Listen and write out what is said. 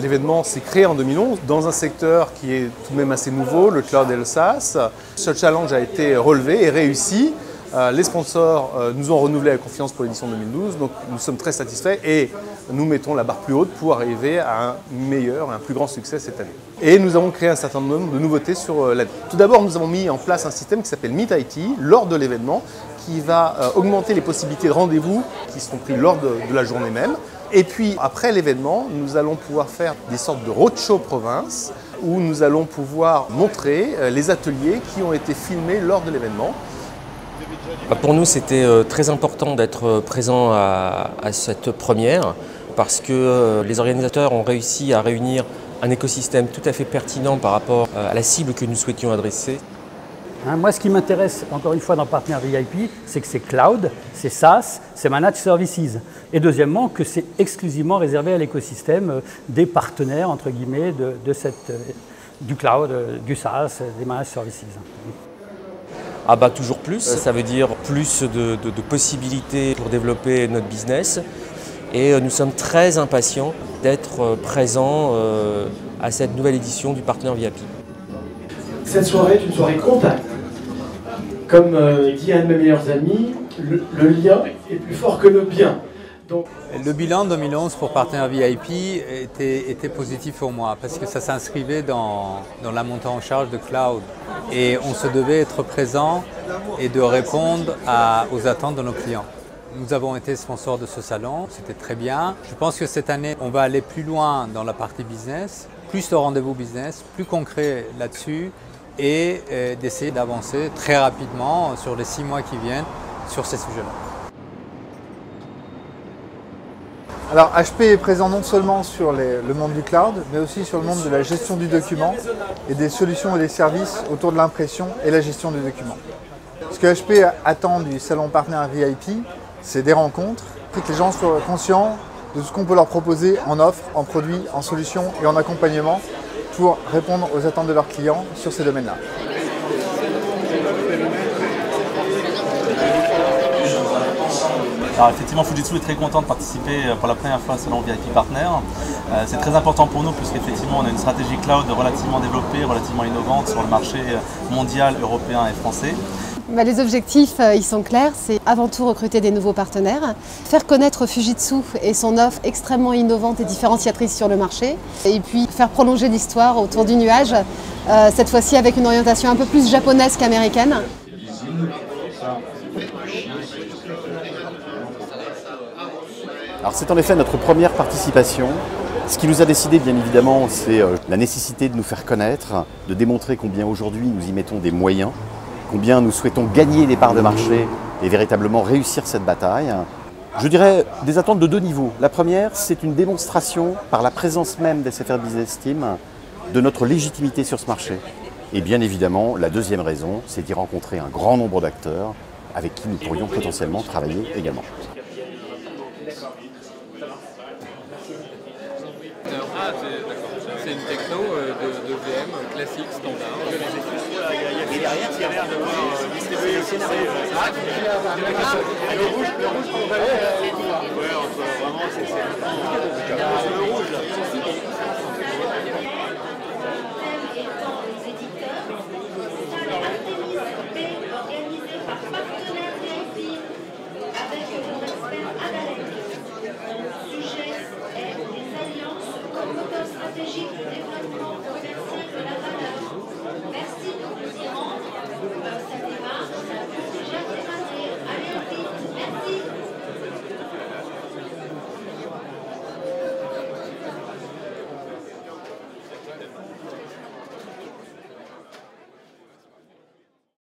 L'événement s'est créé en 2011 dans un secteur qui est tout de même assez nouveau, le cloud et le SaaS. Ce challenge a été relevé et réussi. Les sponsors nous ont renouvelé la confiance pour l'édition 2012, donc nous sommes très satisfaits et nous mettons la barre plus haute pour arriver à un meilleur, un plus grand succès cette année. Et nous avons créé un certain nombre de nouveautés sur l'année. Tout d'abord, nous avons mis en place un système qui s'appelle Meet IT lors de l'événement, qui va augmenter les possibilités de rendez-vous qui seront pris lors de la journée même. Et puis, après l'événement, nous allons pouvoir faire des sortes de roadshow province où nous allons pouvoir montrer les ateliers qui ont été filmés lors de l'événement. Pour nous, c'était très important d'être présent à cette première parce que les organisateurs ont réussi à réunir un écosystème tout à fait pertinent par rapport à la cible que nous souhaitions adresser. Moi, ce qui m'intéresse, encore une fois, dans Partner VIP, c'est que c'est cloud, c'est SaaS, c'est Managed Services. Et deuxièmement, que c'est exclusivement réservé à l'écosystème des partenaires, entre guillemets, du cloud, du SaaS, des Managed Services. Ah bah toujours plus, ça veut dire plus de possibilités pour développer notre business. Et nous sommes très impatients d'être présents à cette nouvelle édition du Partner VIP. Cette soirée est une soirée contact. Comme dit un de mes meilleurs amis, le lien est plus fort que le bien. Donc... Le bilan 2011 pour Partner VIP était positif pour moi parce que ça s'inscrivait dans la montée en charge de cloud. Et on se devait être présent et de répondre aux attentes de nos clients. Nous avons été sponsors de ce salon, c'était très bien. Je pense que cette année, on va aller plus loin dans la partie business, plus de rendez-vous business, plus concret là-dessus et d'essayer d'avancer très rapidement sur les 6 mois qui viennent sur ces sujets-là. Alors HP est présent non seulement sur le monde du cloud, mais aussi sur le monde de la gestion du document et des solutions et des services autour de l'impression et la gestion du document. Ce que HP attend du salon Partner VIP, c'est des rencontres, que les gens soient conscients de ce qu'on peut leur proposer en offre, en produits, en solutions et en accompagnement pour répondre aux attentes de leurs clients sur ces domaines-là. Alors effectivement, Fujitsu est très content de participer pour la première fois au salon VIP Partner. C'est très important pour nous puisqu'effectivement on a une stratégie cloud relativement développée, relativement innovante sur le marché mondial, européen et français. Les objectifs, ils sont clairs, c'est avant tout recruter des nouveaux partenaires, faire connaître Fujitsu et son offre extrêmement innovante et différenciatrice sur le marché, et puis faire prolonger l'histoire autour du nuage, cette fois-ci avec une orientation un peu plus japonaise qu'américaine. Alors c'est en effet notre première participation. Ce qui nous a décidé, bien évidemment, c'est la nécessité de nous faire connaître, de démontrer combien aujourd'hui nous y mettons des moyens, combien nous souhaitons gagner des parts de marché et véritablement réussir cette bataille. Je dirais des attentes de 2 niveaux. La première, c'est une démonstration par la présence même des SFR Business Team de notre légitimité sur ce marché. Et bien évidemment, la deuxième raison, c'est d'y rencontrer un grand nombre d'acteurs avec qui nous pourrions potentiellement travailler également. Ah, c'est une techno de VM classique, standard. Et derrière, il y a l'air de voir distribuer le scénario. Le rouge qu'on va vraiment, c'est le rouge là. Stratégique de développement.